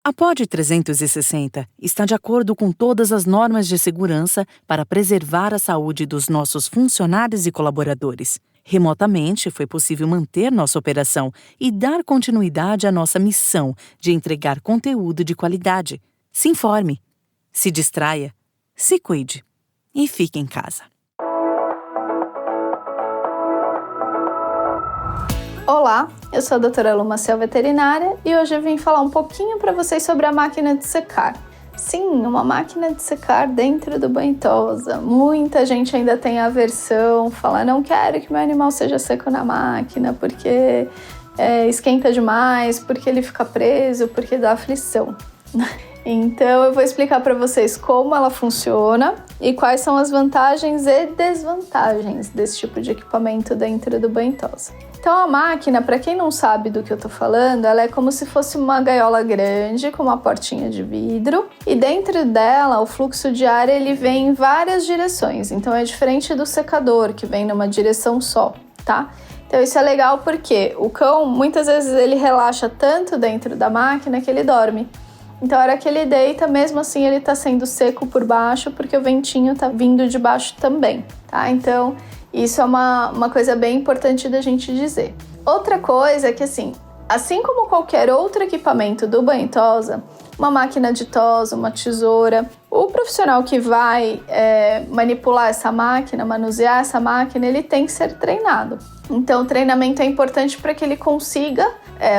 A POD 360 está de acordo com todas as normas de segurança para preservar a saúde dos nossos funcionários e colaboradores. Remotamente, foi possível manter nossa operação e dar continuidade à nossa missão de entregar conteúdo de qualidade. Se informe, se distraia, se cuide e fique em casa. Olá, eu sou a doutora Lu Maciel, veterinária, e hoje eu vim falar um pouquinho para vocês sobre a máquina de secar. Sim, uma máquina de secar dentro do banho-tosa. Muita gente ainda tem aversão, fala, não quero que meu animal seja seco na máquina, porque esquenta demais, porque ele fica preso, porque dá aflição. Então eu vou explicar para vocês como ela funciona e quais são as vantagens e desvantagens desse tipo de equipamento dentro do banho-tosa. Então a máquina, para quem não sabe do que eu tô falando, ela é como se fosse uma gaiola grande com uma portinha de vidro e dentro dela o fluxo de ar ele vem em várias direções, então é diferente do secador que vem numa direção só, tá? Então isso é legal porque o cão muitas vezes ele relaxa tanto dentro da máquina que ele dorme. Então, a hora que ele deita, mesmo assim, ele tá sendo seco por baixo, porque o ventinho tá vindo de baixo também, tá? Então, isso é uma coisa bem importante da gente dizer. Outra coisa é que, assim como qualquer outro equipamento do banho-tosa, uma máquina de tosa, uma tesoura, o profissional que vai manipular essa máquina, manusear essa máquina, ele tem que ser treinado. Então, o treinamento é importante para que ele consiga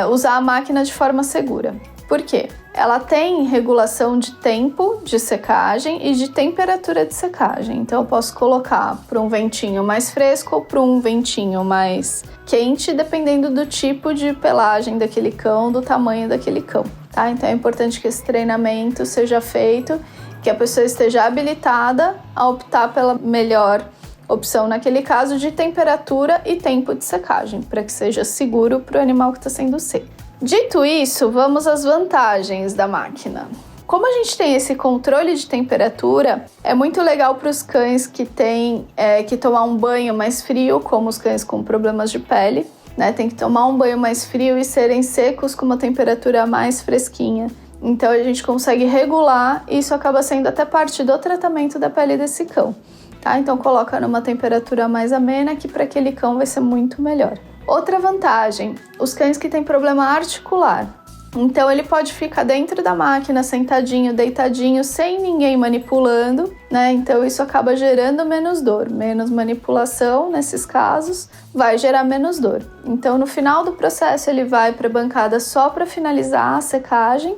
usar a máquina de forma segura. Por quê? Ela tem regulação de tempo de secagem e de temperatura de secagem. Então, eu posso colocar para um ventinho mais fresco ou para um ventinho mais quente, dependendo do tipo de pelagem daquele cão, do tamanho daquele cão, tá? Então, é importante que esse treinamento seja feito, que a pessoa esteja habilitada a optar pela melhor opção, naquele caso, de temperatura e tempo de secagem, para que seja seguro para o animal que está sendo seco. Dito isso, vamos às vantagens da máquina. Como a gente tem esse controle de temperatura, é muito legal para os cães que têm que tomar um banho mais frio, como os cães com problemas de pele, né? Tem que tomar um banho mais frio e serem secos com uma temperatura mais fresquinha. Então a gente consegue regular e isso acaba sendo até parte do tratamento da pele desse cão, tá? Então coloca numa temperatura mais amena que para aquele cão vai ser muito melhor. Outra vantagem, os cães que têm problema articular. Então ele pode ficar dentro da máquina, sentadinho, deitadinho, sem ninguém manipulando, né? Então isso acaba gerando menos dor, menos manipulação nesses casos, vai gerar menos dor. Então no final do processo ele vai para a bancada só para finalizar a secagem,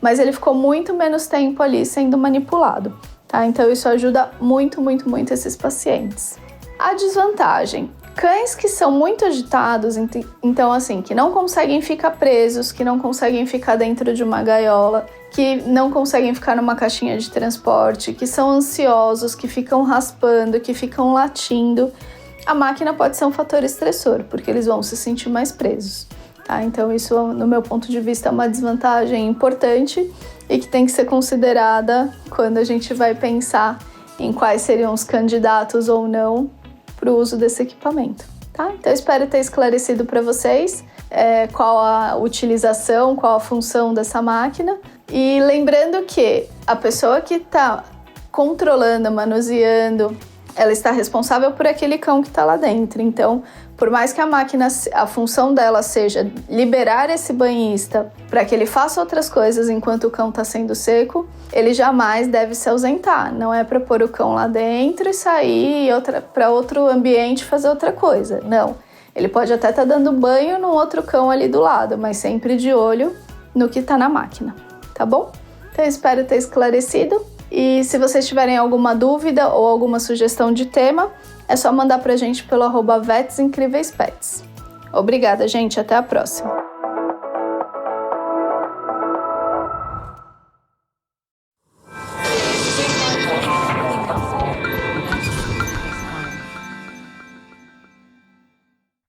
mas ele ficou muito menos tempo ali sendo manipulado, tá? Então isso ajuda muito, muito, muito esses pacientes. A desvantagem. Cães que são muito agitados, então que não conseguem ficar presos, que não conseguem ficar dentro de uma gaiola, que não conseguem ficar numa caixinha de transporte, que são ansiosos, que ficam raspando, que ficam latindo, a máquina pode ser um fator estressor, porque eles vão se sentir mais presos, tá? Então isso, no meu ponto de vista, é uma desvantagem importante e que tem que ser considerada quando a gente vai pensar em quais seriam os candidatos ou não para o uso desse equipamento, tá? Então, eu espero ter esclarecido para vocês qual a utilização, qual a função dessa máquina. E lembrando que a pessoa que está controlando, manuseando, ela está responsável por aquele cão que está lá dentro. Então, por mais que a máquina, a função dela seja liberar esse banhista para que ele faça outras coisas enquanto o cão está sendo seco, ele jamais deve se ausentar. Não é para pôr o cão lá dentro e sair para outro ambiente fazer outra coisa. Não. Ele pode até estar dando banho num outro cão ali do lado, mas sempre de olho no que está na máquina, tá bom? Então, eu espero ter esclarecido. E se vocês tiverem alguma dúvida ou alguma sugestão de tema, é só mandar pra gente pelo @VetsIncríveisPets. Obrigada, gente. Até a próxima.